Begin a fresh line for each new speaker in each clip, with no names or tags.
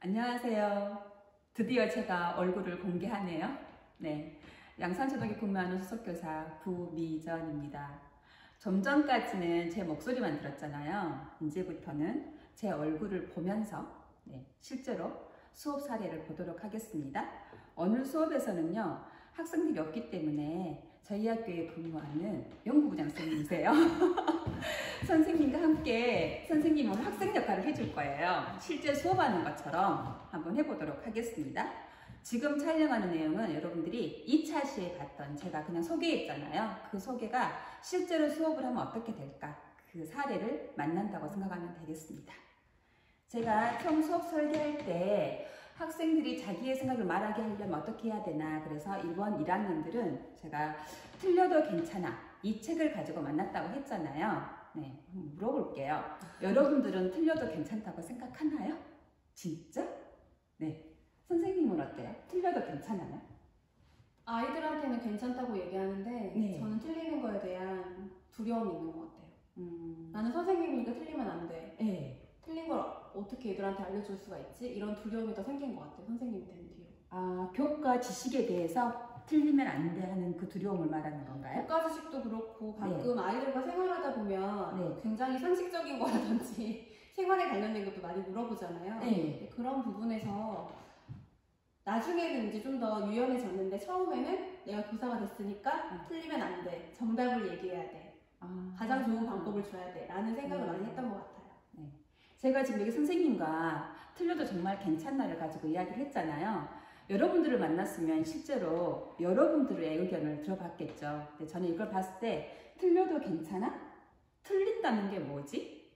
안녕하세요. 드디어 제가 얼굴을 공개하네요. 네, 양산초등에 근무하는 수석교사 구미전입니다. 좀 전까지는 제 목소리만 들었잖아요. 이제부터는 제 얼굴을 보면서 실제로 수업 사례를 보도록 하겠습니다. 오늘 수업에서는요, 학생들이 없기 때문에 저희 학교에 근무하는 연구부장 선생님이세요. 선생님과 함께 선생님은 학생 역할을 해줄 거예요. 실제 수업하는 것처럼 한번 해보도록 하겠습니다. 지금 촬영하는 내용은 여러분들이 2차 시에 봤던 제가 그냥 소개했잖아요. 그 소개가 실제로 수업을 하면 어떻게 될까? 그 사례를 만난다고 생각하면 되겠습니다. 제가 처음 수업 설계할 때 학생들이 자기의 생각을 말하게 하려면 어떻게 해야 되나, 그래서 1번 1학년들은 제가 틀려도 괜찮아 이 책을 가지고 만났다고 했잖아요. 네, 물어볼게요. 여러분들은 틀려도 괜찮다고 생각하나요? 진짜? 네, 선생님은 어때요? 틀려도 괜찮아요?
아이들한테는 괜찮다고 얘기하는데
네.
저는 틀리는 거에 대한 두려움이 있는 것 같아요. 나는 선생님이니까 틀리면 안 돼.
네.
틀린 걸 어떻게 애들한테 알려줄 수가 있지? 이런 두려움이 더 생긴 것 같아요. 선생님이 된 뒤로.
아, 교과 지식에 대해서 틀리면 안 돼 하는 그 두려움을 말하는 건가요?
교과 지식도 그렇고 가끔 아이들과 생활하다 보면 굉장히 상식적인 거라든지 생활에 관련된 것도 많이 물어보잖아요.
네.
그런 부분에서 나중에는 이제 좀 더 유연해졌는데 처음에는 내가 교사가 됐으니까 틀리면 안 돼. 정답을 얘기해야 돼. 가장 좋은 방법을 줘야 돼. 라는 생각을 많이 했던 것 같아요.
네. 제가 지금 여기 선생님과 틀려도 정말 괜찮나를 가지고 이야기를 했잖아요. 여러분들을 만났으면 실제로 여러분들의 의견을 들어봤겠죠. 근데 저는 이걸 봤을 때 틀려도 괜찮아? 틀린다는 게 뭐지?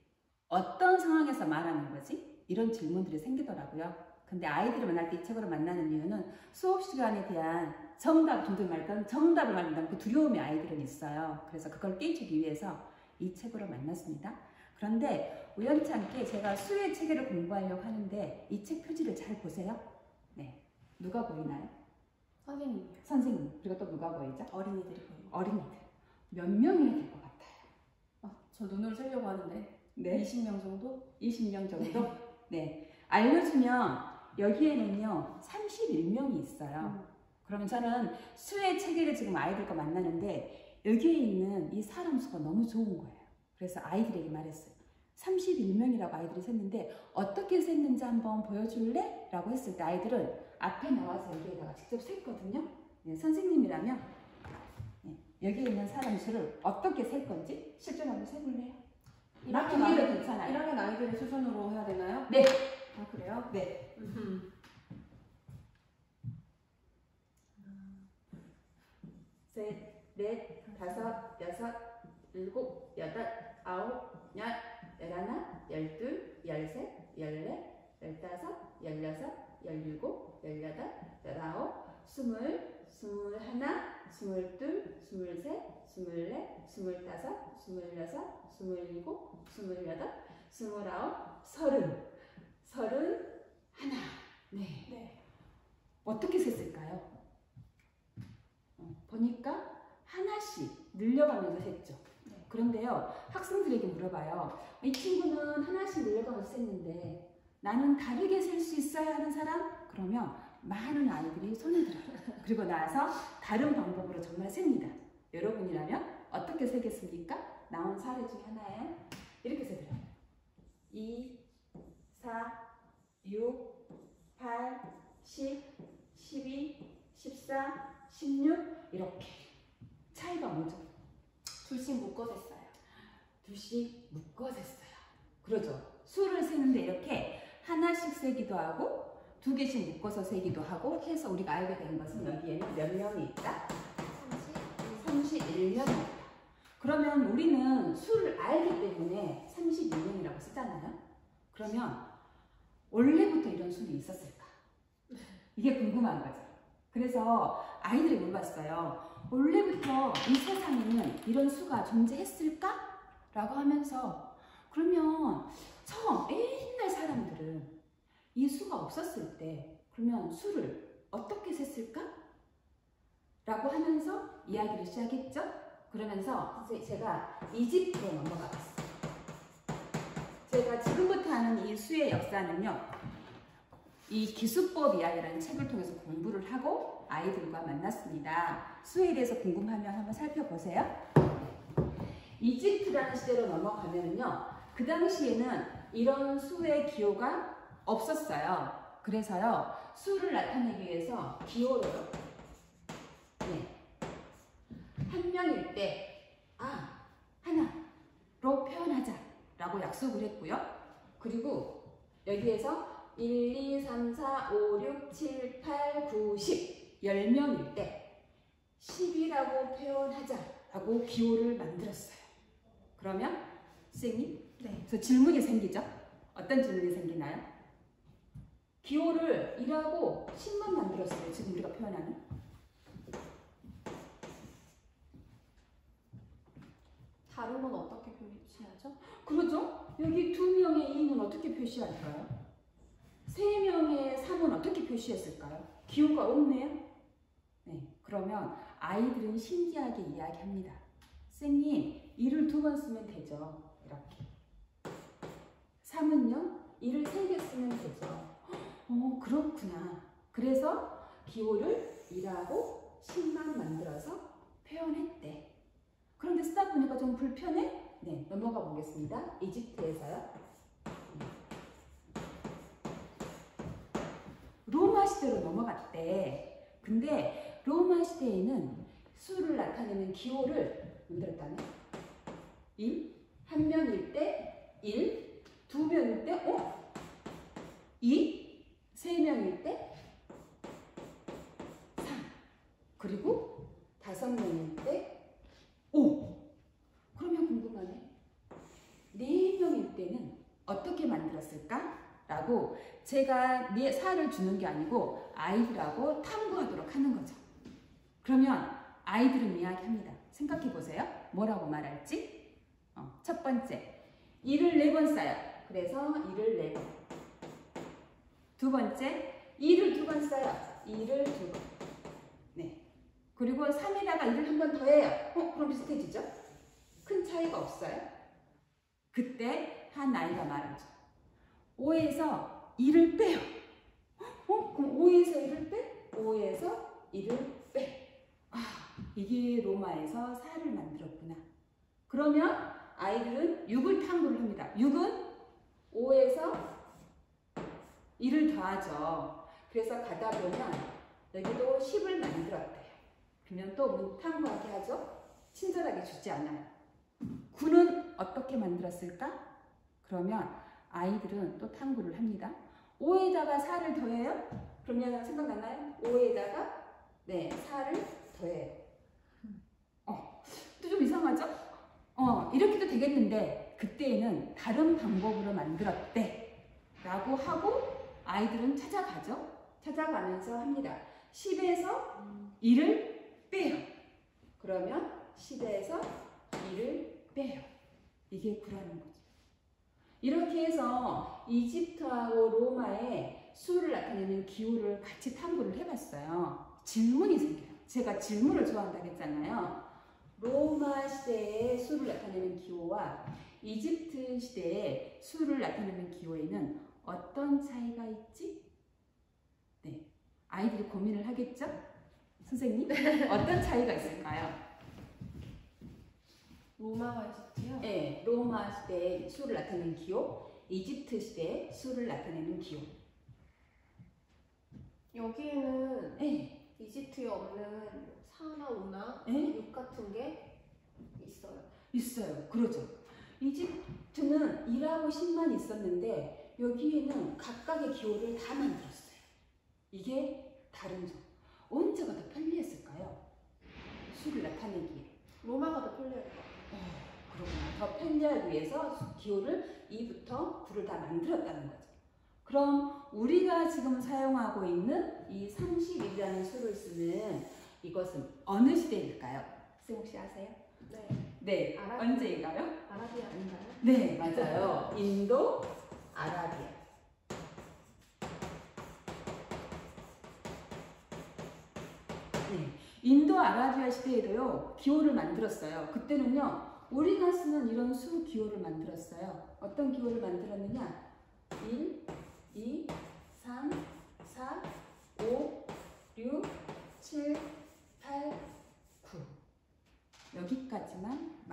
어떤 상황에서 말하는 거지? 이런 질문들이 생기더라고요. 근데 아이들을 만날 때 이 책으로 만나는 이유는 수업 시간에 대한 정답, 둥둥 말던 정답을 말한다는 그 두려움이 아이들은 있어요. 그래서 그걸 깨주기 위해서 이 책으로 만났습니다. 그런데 우연치 않게 제가 수의 체계를 공부하려고 하는데 이 책 표지를 잘 보세요. 네, 누가 보이나요?
선생님이요.
선생님. 그리고 또 누가 보이죠?
어린이들이 보이고.
어린이들. 몇 명이나 될 것 같아요?
저 눈으로 세려고 하는데
네.
20명 정도?
20명 정도? 네. 알려주면 여기에는요 31명이 있어요. 그러면 저는 수의 체계를 지금 아이들과 만나는데 여기에 있는 이 사람 수가 너무 좋은 거예요. 그래서 아이들에게 말했어요. 31명이라고 아이들이 셌는데 어떻게 셌는지 한번 보여줄래? 라고 했을 때 아이들은 앞에 나와서 여기에다가 직접 셌거든요. 네, 선생님이라면 여기에 있는 사람 수를 어떻게 셀 건지 실제로 한번 세볼래요?
1학년
괜찮아요.
1학년 아이들 수준으로 해야 되나요?
네.
아, 그래요?
네. 셋, 넷, 다섯, 여섯, 일곱, 여덟, 아홉, 열, 열하나, 열둘, 열셋, 열넷, 열다섯, 열여섯, 열일곱, 열여덟, 열아홉, 스물, 스물하나, 스물둘, 스물셋, 스물넷, 스물다섯, 스물여섯, 스물일곱, 스물여덟, 스물아홉, 서른. 31. 네. 어떻게 셌을까요? 보니까 하나씩 늘려가면서 셌죠. 네. 그런데요, 학생들에게 물어봐요. 이 친구는 하나씩 늘려가면서 셌는데 나는 다르게 셀 수 있어야 하는 사람? 그러면 많은 아이들이 손을 들어요. 그리고 나서 다른 방법으로 정말 셉니다. 여러분이라면 어떻게 세겠습니까? 나온 사례 중에 하나에 이렇게 세더라고요. 2, 4, 6, 8, 10, 12, 14, 16 이렇게 차이가 뭐죠?
둘씩 묶어 셌어요.
둘씩 묶어 셌어요. 그러죠. 수를 세는데 이렇게 하나씩 세기도 하고 두 개씩 묶어서 세기도 하고 해서 우리가 알게 된 것은 여기에는 몇 명이 있다? 31명이 있다. 그러면 우리는 수를 알기 때문에 31명이라고 쓰잖아요. 그러면 원래부터 이런 수는 있었을까? 이게 궁금한 거죠. 그래서 아이들이 물어봤어요. 원래부터 이 세상에는 이런 수가 존재했을까? 라고 하면서 그러면 처음 옛날 사람들은 이 수가 없었을 때 그러면 수를 어떻게 셌을까? 라고 하면서 이야기를 시작했죠. 그러면서 제가 이집트로 넘어가 봤어요. 제가 지금부터 하는 이 수의 역사는요. 이 기수법이야라는 책을 통해서 공부를 하고 아이들과 만났습니다. 수에 대해서 궁금하면 한번 살펴보세요. 이집트라는 시대로 넘어가면요, 그 당시에는 이런 수의 기호가 없었어요. 그래서요, 수를 나타내기 위해서 기호를 한 명일 때 하나로 표현하자라고 약속을 했고요. 그리고 여기에서 1, 2, 3, 4, 5, 6, 7, 8, 9, 10 10명일 때 10이라고 표현하자라고 기호를 만들었어요. 그러면 선생님, 그래서 질문이 생기죠? 어떤 질문이 생기나요? 기호를 1하고 10만 만들었어요. 지금 우리가 표현하는.
다른 건 어떻게 표시하죠?
그러죠? 여기 2명의 2는 어떻게 표시할까요? 3명의 3은 어떻게 표시했을까요? 기호가 없네요? 네, 그러면 아이들은 신기하게 이야기합니다. 선생님, 2를 2번 쓰면 되죠. 이렇게. 3은요? 2를 3개 쓰면 되죠. 그렇구나. 그래서 기호를 1하고 10만 만들어서 표현했대. 그런데 쓰다 보니까 좀 불편해? 네, 넘어가 보겠습니다. 이집트에서요. 로마 시대로 넘어갔대. 근데 로마 시대에는 수를 나타내는 기호를 만들었다네. 1, 한 명일 때 1, 두 명일 때 2, 세 명일 때 3, 그리고 5명일 때 5. 그러면 궁금하네. 4명일 때는 어떻게 만들었을까? 라고 제가 4를 주는 게 아니고 아이들하고 탐구하도록 하는 거죠. 그러면 아이들은 이야기합니다. 생각해 보세요. 뭐라고 말할지? 첫 번째, 2를 4번 써요. 그래서 2를 4번. 두 번째, 2를 2번 써요. 2를 2번. 네. 그리고 3에다가 2를 한 번 더 해요. 그럼 비슷해지죠? 큰 차이가 없어요. 그때 한 아이가 말하죠. 5에서 2를 빼요. 그럼 5에서 1을 빼? 5에서 1을 빼. 이게 로마에서 4를 만들었구나. 그러면 아이들은 6을 탐구를 합니다. 6은 5에서 1을 더하죠. 그래서 가다 보면 여기도 10을 만들었대요. 그러면 또 탐구하게 하죠. 친절하게 주지 않아요. 9는 어떻게 만들었을까? 그러면 아이들은 또 탐구를 합니다. 5에다가 4를 더해요? 그러면 생각나나요? 5에다가 4를 더해요. 또 좀 이상하죠? 이렇게도 되겠는데 그때에는 다른 방법으로 만들었대 라고 하고 아이들은 찾아가죠. 찾아가면서 합니다. 10에서 1을 빼요. 그러면 10에서 1을 빼요. 이게 9라는 거죠. 이렇게 해서 이집트하고 로마의 수를 나타내는 기호를 같이 탐구를 해봤어요. 질문이 생겨요. 제가 질문을 좋아한다고 했잖아요. 로마 시대의 수를 나타내는 기호와 이집트 시대의 수를 나타내는 기호에는 어떤 차이가 있지? 네, 아이들이 고민을 하겠죠? 선생님, 어떤 차이가 있을까요?
로마와 이집트요?
네, 로마 시대의 수를 나타내는 기호, 이집트 시대의 수를 나타내는 기호.
여기에는 이집트에 없는 4나 5나 6 같은 게 있어요.
있어요. 그러죠. 이집트는 1하고 10만 있었는데 여기에는 각각의 기호를 다 만들었어요. 이게 다른 점. 언제가 더 편리했을까요? 수를 나타내기에.
로마가 더 편리할 것 같아요.
그러구나. 더 편리하기 위해서 기호를 2부터 9를 다 만들었다는 거죠. 그럼 우리가 지금 사용하고 있는 이 30이라는 수를 쓰는 이것은 어느 시대일까요? 쌤 혹시 아세요? 네. 언제인가요?
아라비아 아닌가요?
네, 맞아요. 인도, 아라비아. 네, 인도 아라비아 시대에도요 기호를 만들었어요. 그때는요 우리가 쓰는 이런 수 기호를 만들었어요. 어떤 기호를 만들었느냐? 1, 2, 3,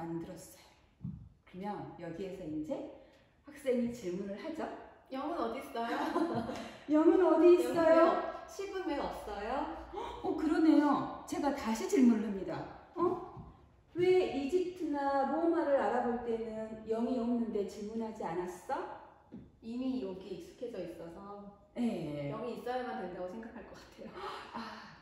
만들었어요. 그러면 여기에서 이제 학생이 질문을 하죠.
0은 어디 있어요?
0은 어디 있어요?
10은 왜 없어요?
그러네요. 제가 다시 질문을 합니다. 왜 이집트나 로마를 알아볼 때는 0이 없는데 질문하지 않았어?
이미 여기 익숙해져 있어서
네.
0이 있어야만 된다고 생각할 것 같아요.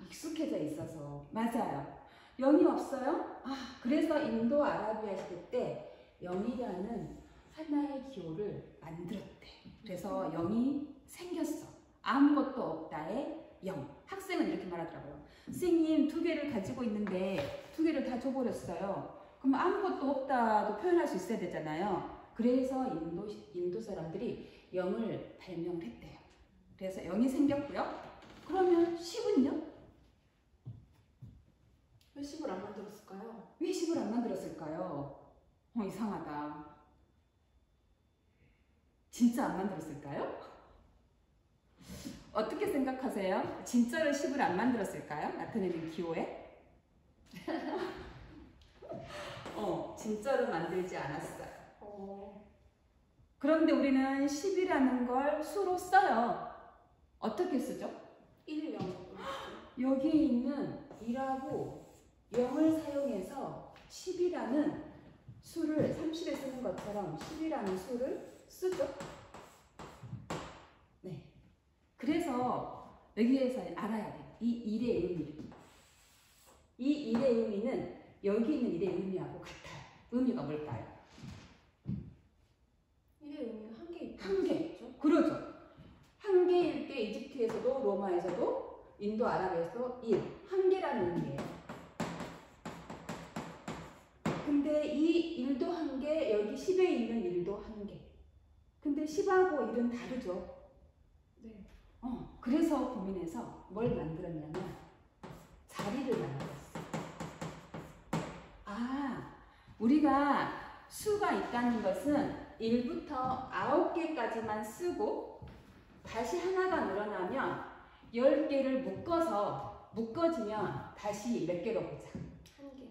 익숙해져 있어서. 맞아요. 0이 없어요? 그래서 인도 아라비아 시대 때 0이라는 하나의 기호를 만들었대. 그래서 0이 생겼어. 아무것도 없다에 0. 학생은 이렇게 말하더라고요. 선생님 2개를 가지고 있는데 2개를 다 줘버렸어요. 그럼 아무것도 없다도 표현할 수 있어야 되잖아요. 그래서 인도 사람들이 0을 발명을 했대요. 그래서 0이 생겼고요. 그러면 10은요?
왜 10을 안 만들었을까요?
왜 10을 안 만들었을까요? 이상하다. 진짜 안 만들었을까요? 어떻게 생각하세요? 진짜로 10을 안 만들었을까요? 나타내는 기호에? 진짜로 만들지 않았어요. 그런데 우리는 10이라는 걸 수로 써요. 어떻게 쓰죠?
1, 0.
여기에 있는 2라고 0을 사용해서 10이라는 수를 30에 쓰는 것처럼 10이라는 수를 쓰죠. 네. 그래서 여기에서 알아야 돼. 이 1의 의미. 이 1의 의미는 여기 있는 1의 의미하고 같아요. 의미가 뭘까요?
1의 의미는 한개
한 개. 그러죠. 한 개일 때 이집트에서도 로마에서도 인도 아랍에서도 1. 한 개라는 의미예요. 근데 이 1도 한 개, 여기 10에 있는 1도 한 개. 근데 10하고 1은 다르죠.
네.
그래서 고민해서 뭘 만들었냐면 자리를 만들었어요. 우리가 수가 있다는 것은 1부터 9개까지만 쓰고 다시 하나가 늘어나면 10개를 묶어지면 다시 몇 개로 보자.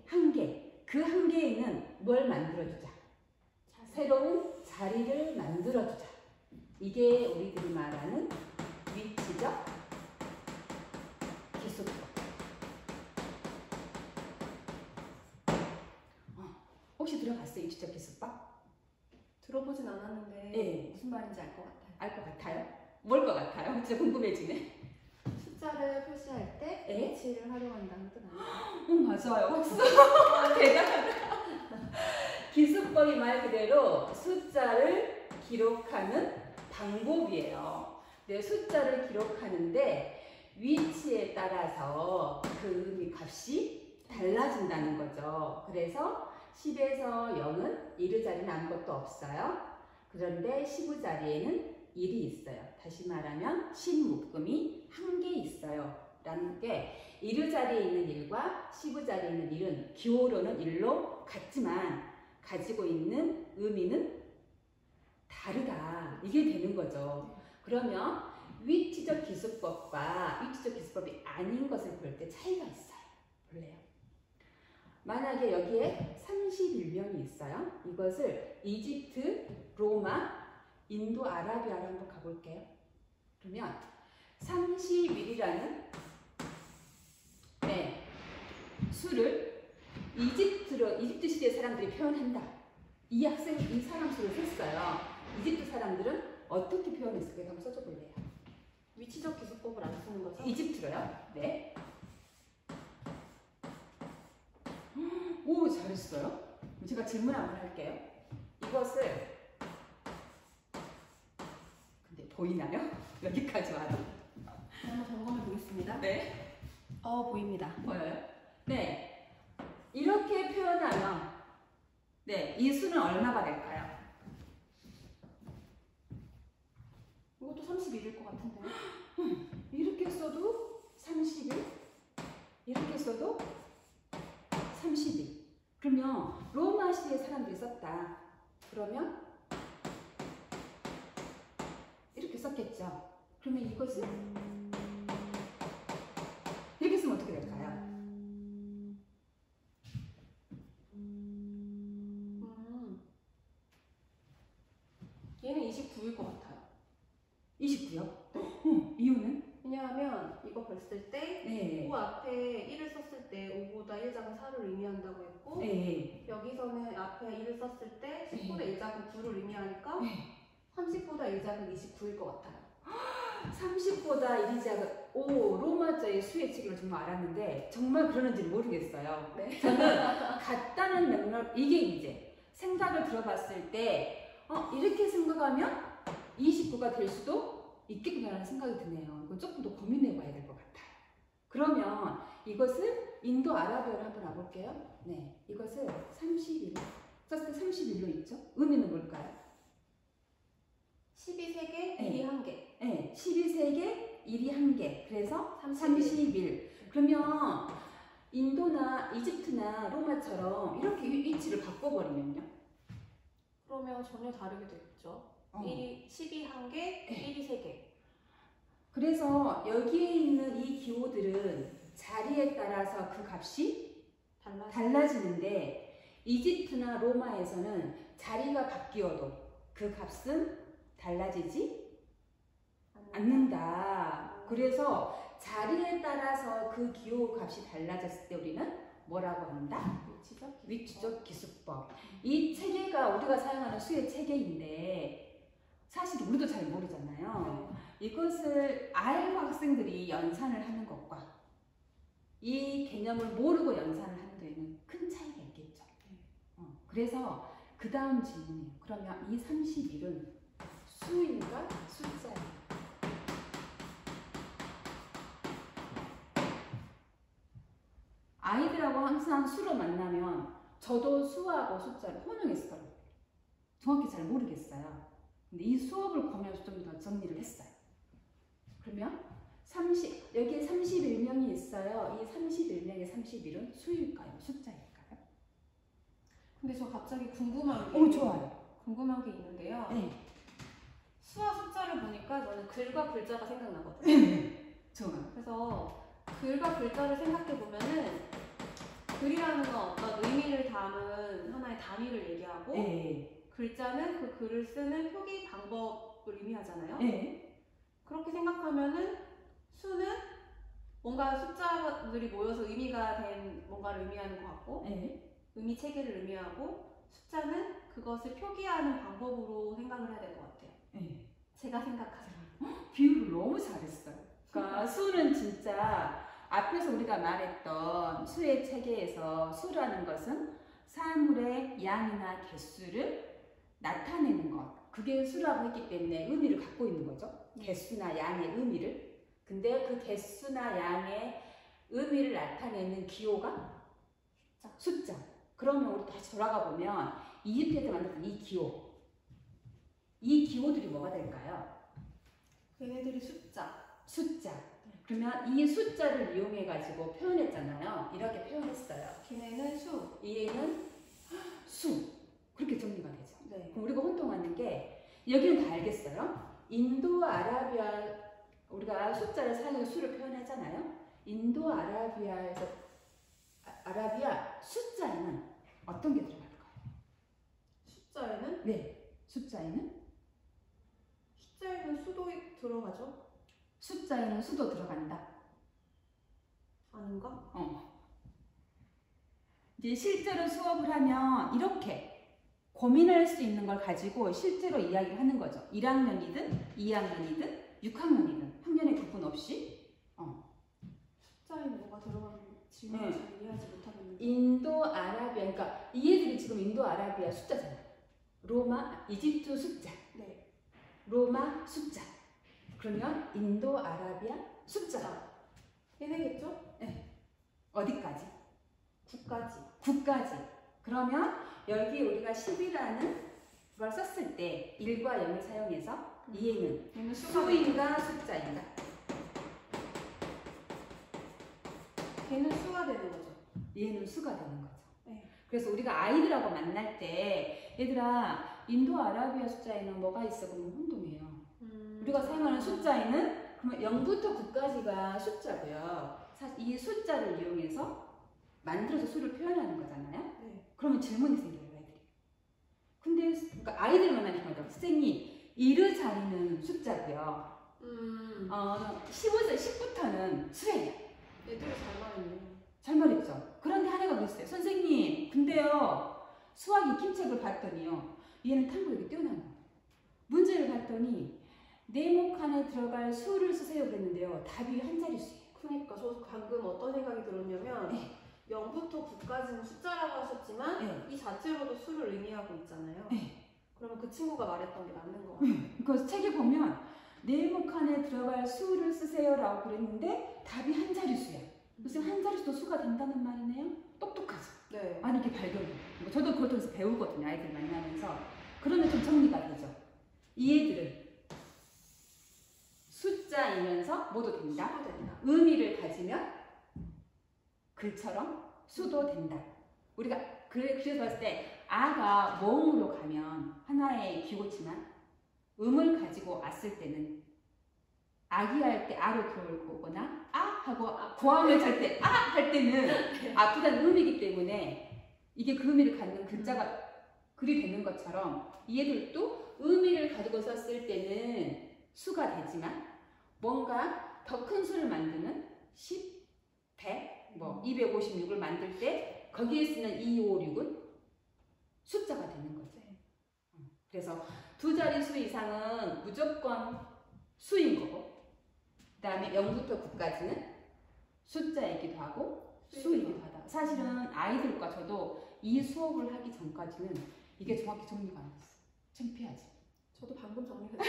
한 개. 그 한 개에는 뭘 만들어주자. 새로운 자리를 만들어주자. 이게 우리들이 말하는 위치적 기술법. 혹시 들어봤어요? 위치적 기술법?
들어보진 않았는데
네.
무슨 말인지 알 것 같아요.
알 것 같아요? 뭘 것 같아요? 진짜 궁금해지네.
숫자를 표시할 때 위치를 활용한다는 뜻 아니에요?
맞아요. 박수. 대단하다. 기술법이 말 그대로 숫자를 기록하는 방법이에요. 네, 숫자를 기록하는데 위치에 따라서 그 의미 값이 달라진다는 거죠. 그래서 10에서 0은 1의 자리는 아무것도 없어요. 그런데 15 자리에는 1이 있어요. 다시 말하면 10 묶음이 한 개 있어요. 라는 게 1의 자리에 있는 1과 15 자리에 있는 1은 기호로는 1로 같지만 가지고 있는 의미는 다르다. 이게 되는 거죠. 그러면 위치적 기술법과 위치적 기술법이 아닌 것을 볼 때 차이가 있어요. 볼래요? 만약에 여기에 31명이 있어요. 이것을 이집트, 로마, 인도 아라비아로 한번 가볼게요. 그러면 31이라는 수를 이집트 시대 사람들이 표현한다. 이 사람 수를 썼어요. 이집트 사람들은 어떻게 표현했을까요? 한번 써줘 볼래요?
위치적 기술법을 안 쓰는 거죠?
이집트로요? 네. 오, 잘했어요. 제가 질문 한번 할게요. 이것을 근데 보이나요? 여기까지 와도.
한번 점검해 보겠습니다.
네.
보입니다.
보여요? 네. 이렇게 표현하면 이 수는 얼마가 될까요?
이것도 31일 것 같은데.
이렇게 써도 31, 이렇게 써도 32. 그러면 로마 시대의 사람들이 썼다. 그러면 이렇게 썼겠죠. 그러면 이것을 이렇게 쓰면 어떻게 될까요? 29요? 이유는?
왜냐하면 이거 봤을 때
네.
5 앞에 1을 썼을 때 5보다 1 작은 4를 의미한다고 했고
네.
여기서는 앞에 1을 썼을 때 10보다 1 작은 9를 의미하니까
네.
30보다 1 작은 29일 것 같아요.
30보다 1이 작은, 오, 로마자의 수의 책임을 정말 알았는데 정말 그러는지 모르겠어요.
네.
저는 같다는 맥락, 이게 이제 생각을 들어봤을 때 이렇게 생각하면 29가 될 수도 있겠구나라는 생각이 드네요. 이건 조금 더 고민해 봐야 될 것 같아요. 그러면 이것을 인도 아라비아로 한번 와볼게요. 네, 이것을 31로 썼을 때 31로 있죠? 의미는 뭘까요?
12세계,
네.
1이 1개.
네, 12세계 1이 1개. 그래서
30일.
30일. 그러면 인도나 이집트나 로마처럼 이렇게 위치를 바꿔버리면요?
그러면 전혀 다르게 되겠죠. 1이 12 1개, 1이 3개.
그래서 여기에 있는 이 기호들은 자리에 따라서 그 값이 달라지는데 이집트나 로마에서는 자리가 바뀌어도 그 값은 달라지지 않는다. 그래서 자리에 따라서 그 기호 값이 달라졌을 때 우리는 뭐라고 한다? 위치적 기수법. 이 체계가 우리가 사용하는 수의 체계인데 사실 우리도 잘 모르잖아요. 이것을 알고 학생들이 연산을 하는 것과 이 개념을 모르고 연산을 하는 데에는 큰 차이가 있겠죠. 그래서 그 다음 질문이에요. 그러면 이 31은 수인가 숫자예요? 아이들하고 항상 수로 만나면 저도 수하고 숫자를 혼용했어요. 정확히 잘 모르겠어요. 근데 이 수업을 보면서 좀 더 정리를 했어요. 그러면 여기에 31명이 있어요. 이 31명의 31은 수일까요? 숫자일까요?
근데 저 갑자기 궁금한 게
좋아요.
궁금한 게 있는데요.
네.
수와 숫자를 보니까 저는 글과 글자가 생각나거든요.
좋아요.
그래서 글과 글자를 생각해 보면은 글이라는 건 어떤 의미를 담은 하나의 단위를 얘기하고 글자는 그 글을 쓰는 표기 방법을 의미하잖아요. 그렇게 생각하면은 수는 뭔가 숫자들이 모여서 의미가 된 뭔가를 의미하는 것 같고 의미 체계를 의미하고 숫자는 그것을 표기하는 방법으로 생각을 해야 될 것 같아요. 제가 생각하는
비유를 너무 잘했어요. 그러니까 수는 진짜 앞에서 우리가 말했던 수의 체계에서 수라는 것은 사물의 양이나 개수를 나타내는 것. 그게 수라고 했기 때문에 의미를 갖고 있는 거죠. 개수나 양의 의미를. 근데 그 개수나 양의 의미를 나타내는 기호가 숫자. 그러면 우리 다시 돌아가 보면 이집트에서 만났던 이 기호. 이 기호들이 뭐가 될까요?
얘네들이 숫자.
그러면 이 숫자를 이용해 가지고 표현했잖아요. 이렇게 표현했어요.
걔네는 수.
얘는 수. 그렇게 정리가 되죠.
네.
그럼 우리가 혼동하는 게 여기는 다 알겠어요. 인도 아라비아 우리가 숫자를 사용해서 수를 표현하잖아요. 인도 아라비아에서 아라비아 숫자에는 어떤 게 들어갈까요?
숫자에는?
네. 숫자에는
수도 들어가죠?
숫자에는 수도 들어간다.
아닌가?
이제 실제로 수업을 하면 이렇게 고민할 수 있는 걸 가지고 실제로 이야기를 하는 거죠. 1학년이든 2학년이든 6학년이든 학년의 구분 없이
숫자에 뭐가 들어가는지 질문을 잘 이해하지 못하겠는데
인도 아라비아 그러니까 이 애들이 지금 인도 아라비아 숫자잖아요. 로마, 이집트 숫자 로마 숫자 그러면 인도 아라비아 숫자
얘네겠죠?
네. 어디까지?
9까지.
그러면 여기 우리가 10이라는 걸 썼을 때 1과 0을 사용해서 얘는 수인가 숫자인가?
걔는 수가 되는 거죠.
얘는 수가 되는 거죠.
네.
그래서 우리가 아이들하고 만날 때 얘들아 인도 아라비아 숫자에는 뭐가 있어? 그러면 혼동해요. 우리가 사용하는 숫자에는 그러면 0부터 9까지가 숫자고요. 사실 이 숫자를 이용해서 만들어서 수를 표현하는 거잖아요. 그러면 질문이 생겨요, 아이들이. 근데 그러니까 아이들 만나니까 선생님 1의 자리는 숫자고요. 15절 10부터는 수예요.
애들이 잘 말했네.
잘 말했죠. 그런데 하나가 그랬어요. 선생님, 근데요, 수학 익힘책을 봤더니요, 얘는 탐구력이 뛰어난 거예요. 문제를 봤더니 네모 칸에 들어갈 수를 쓰세요 그랬는데요, 답이 한 자릿수예요.
그러니까 저 방금 어떤 생각이 들었냐면
네.
0부터 9까지는 숫자라고 하셨지만
네.
이 자체로도 수를 의미하고 있잖아요.
네.
그러면 그 친구가 말했던 게 맞는 거 같아요.
그 책에 보면 네모 칸에 들어갈 수를 쓰세요라고 그랬는데 답이 한 자릿수야. 그래서 한 자릿수도 수가 된다는 말이네요. 똑똑하죠.
네.
아니 이렇게 발견이. 저도 그걸 통해서 배우거든요. 아이들 만나면서. 그러면 좀 정리가 되죠. 이 애들은 숫자이면서 뭐도 된다.
수도 된다.
의미를 가지면 글처럼 수도 된다. 우리가 그래서 봤을 때 아가 모음으로 가면 하나의 기호치만 음을 가지고 왔을 때는 아기 할 때 아로 들어올 거거나 아 하고 고함을 찰 때 아 할 때는 아프다는 의미이기 때문에 이게 그 의미를 갖는 글자가 글이 되는 것처럼 이 애들도 의미를 가지고 썼을 때는 수가 되지만 뭔가 더 큰 수를 만드는 10, 100, 256을 만들 때 거기에 쓰는 2, 5, 6은 숫자가 되는 거죠. 그래서 두 자릿수 이상은 무조건 수인 거고, 그 다음에 0부터 9까지는 숫자이기도 하고 수이기도 하다. 사실은 아이들과 저도 이 수업을 하기 전까지는 이게 정확히 정리가 안 됐어요. 창피하지.
저도 방금 정리했어요.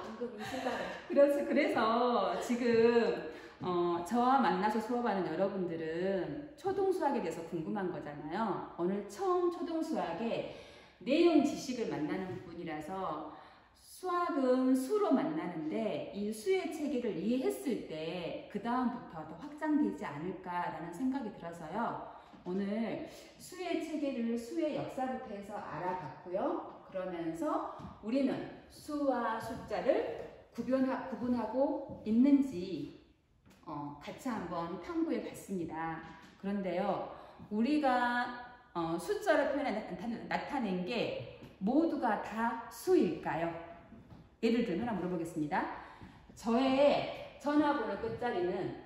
방금 이 순간에.
그래서 지금 저와 만나서 수업하는 여러분들은 초등수학에 대해서 궁금한 거잖아요. 오늘 처음 초등수학의 내용 지식을 만나는 부분이라서 수학은 수로 만나는데 이 수의 체계를 이해했을 때 그 다음부터 더 확장되지 않을까라는 생각이 들어서요. 오늘 수의 체계를 수의 역사부터 해서 알아봤고요. 그러면서 우리는 수와 숫자를 구분하고 있는지 같이 한번 탐구해 봤습니다. 그런데요, 우리가 숫자를 나타낸 게 모두가 다 수일까요? 예를 들면 하나 물어보겠습니다. 저의 전화번호 끝자리는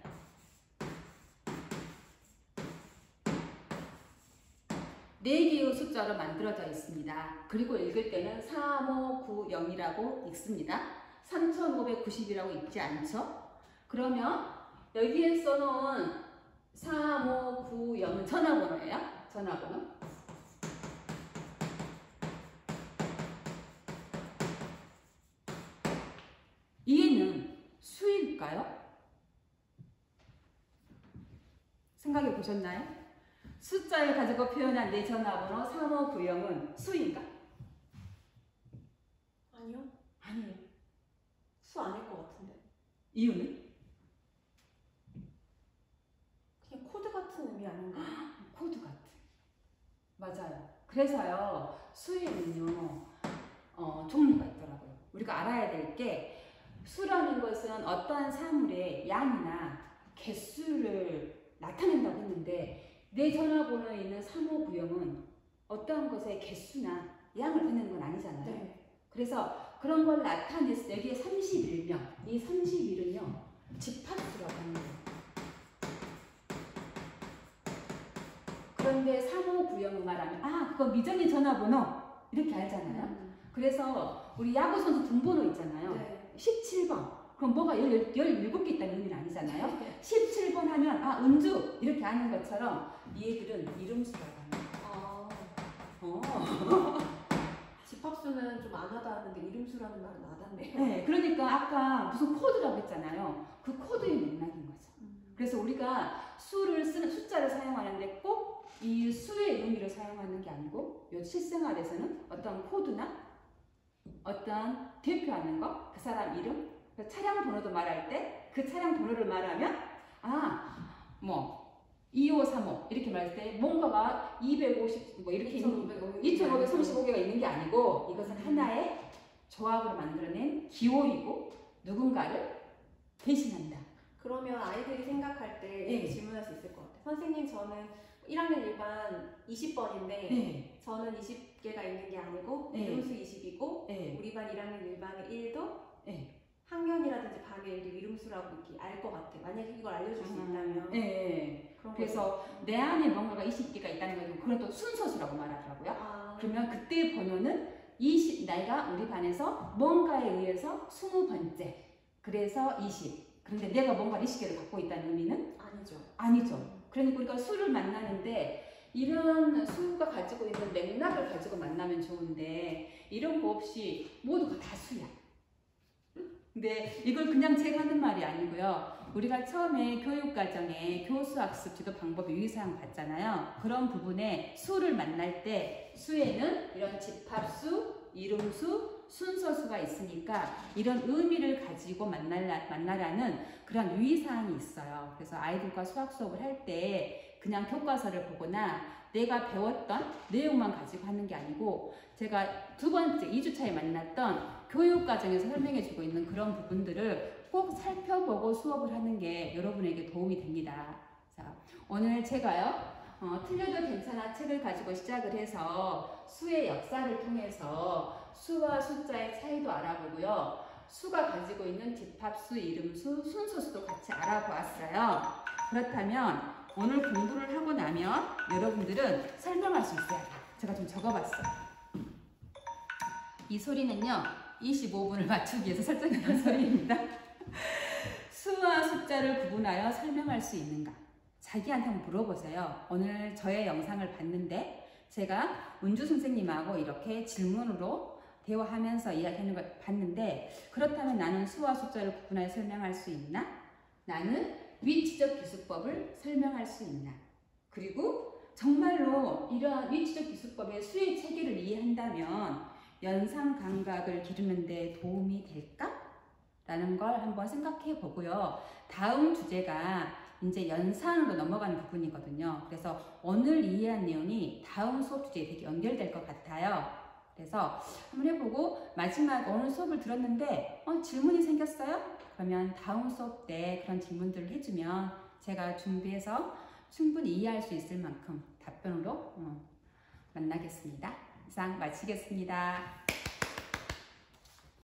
4개의 숫자로 만들어져 있습니다. 그리고 읽을 때는 3590이라고 읽습니다. 3590이라고 읽지 않죠? 그러면 여기에 써놓은 3590은 전화번호예요. 전화번호. 얘는 수일까요? 생각해 보셨나요? 숫자를 가지고 표현한 내 전화번호 3590은 수인가?
아니요.
아니에요.
수 아닐 것 같은데.
이유는?
그냥 코드 같은 의미 아닌가요?
코드 같은. 맞아요. 그래서요, 수에는요, 종류가 있더라고요. 우리가 알아야 될 게, 수라는 것은 어떠한 사물의 양이나 개수를 나타낸다고 했는데, 내 전화번호에 있는 3590은 어떠한 것의 개수나 양을 나타내는 건 아니잖아요.
네.
그래서 그런 걸 나타냈을 때, 여기에 31명, 이 31은요, 집합수라고 하는 거예요. 그런데 3590을 말하면 아 그거 미정이 전화번호 이렇게 알잖아요. 그래서 우리 야구선수 등번호 있잖아요.
네.
17번 그럼 뭐가 17개 있다는 의미는 아니잖아요.
네.
17번 하면 아 은주 이렇게 아는 것처럼 얘들은 이름수라고 합니다.
집합수는 좀 안 하다는데 이름수라는 말은 와닿네요.
네, 그러니까 아까 무슨 코드라고 했잖아요. 그 코드의 맥락인 거죠. 그래서 우리가 숫자를 사용하는데 꼭 이 수의 의미를 사용하는 게 아니고 요 실생활에서는 어떤 코드나 어떤 대표하는 거, 그 사람 이름, 그 차량 번호도 말할 때 그 차량 번호를 말하면 2535 이렇게 말할 때 뭔가가 250 이렇게 2535개가 있는 게 아니고 이것은 하나의 조합으로 만들어낸 기호이고 누군가를 대신한다.
그러면 아이들이 생각할 때 이렇게 질문할 수 있을 것 같아요. 선생님 저는 1학년 일반 20번인데 저는 20개가 있는 게 아니고 이름수 20이고 우리 반 1학년 일반의 1도 학년이라든지 반의 이름수라고 이렇게 알 것 같아. 만약에 이걸 알려줄 수 있다면.
네.
그런
그래서 내 안에 뭔가가 20개가 있다는 걸 그건 또 순서수라고 말하더라고요. 그러면 그때 번호는 20, 나이가 우리 반에서 뭔가에 의해서 20번째. 그래서 20. 그런데 내가 뭔가 20개를 갖고 있다는 의미는?
아니죠.
아니죠. 그러니까 우리가 수를 만나는데 이런 수가 가지고 있는 맥락을 가지고 만나면 좋은데 이런 거 없이 모두가 다 수야. 근데 이걸 그냥 제가 하는 말이 아니고요. 우리가 처음에 교육과정에 교수학습 지도 방법 유의사항 봤잖아요. 그런 부분에 수를 만날 때 수에는 이런 집합수, 이름수, 순서수가 있으니까 이런 의미를 가지고 만나라는 그런 유의사항이 있어요. 그래서 아이들과 수학 수업을 할 때 그냥 교과서를 보거나 내가 배웠던 내용만 가지고 하는 게 아니고 제가 두 번째 2주차에 만났던 교육과정에서 설명해주고 있는 그런 부분들을 꼭 살펴보고 수업을 하는 게 여러분에게 도움이 됩니다. 자, 오늘 제가요. 틀려도 괜찮아 책을 가지고 시작을 해서 수의 역사를 통해서 수와 숫자의 차이도 알아보고요. 수가 가지고 있는 집합수, 이름수, 순서수도 같이 알아보았어요. 그렇다면 오늘 공부를 하고 나면 여러분들은 설명할 수 있어요. 제가 좀 적어봤어요. 이 소리는요. 25분을 맞추기 위해서 설정해놓은 소리입니다. 수와 숫자를 구분하여 설명할 수 있는가? 자기한테 한번 물어보세요. 오늘 저의 영상을 봤는데 제가 운주 선생님하고 이렇게 질문으로 대화하면서 이야기하는 걸 봤는데 그렇다면 나는 수와 숫자를 구분하여 설명할 수 있나? 나는 위치적 기수법을 설명할 수 있나? 그리고 정말로 이러한 위치적 기수법의 수의 체계를 이해한다면 연상 감각을 기르는 데 도움이 될까? 라는 걸 한번 생각해 보고요. 다음 주제가 이제 연산으로 넘어가는 부분이거든요. 그래서 오늘 이해한 내용이 다음 수업 주제에 되게 연결될 것 같아요. 그래서 한번 해보고 마지막 오늘 수업을 들었는데 질문이 생겼어요? 그러면 다음 수업 때 그런 질문들을 해주면 제가 준비해서 충분히 이해할 수 있을 만큼 답변으로 만나겠습니다. 이상 마치겠습니다.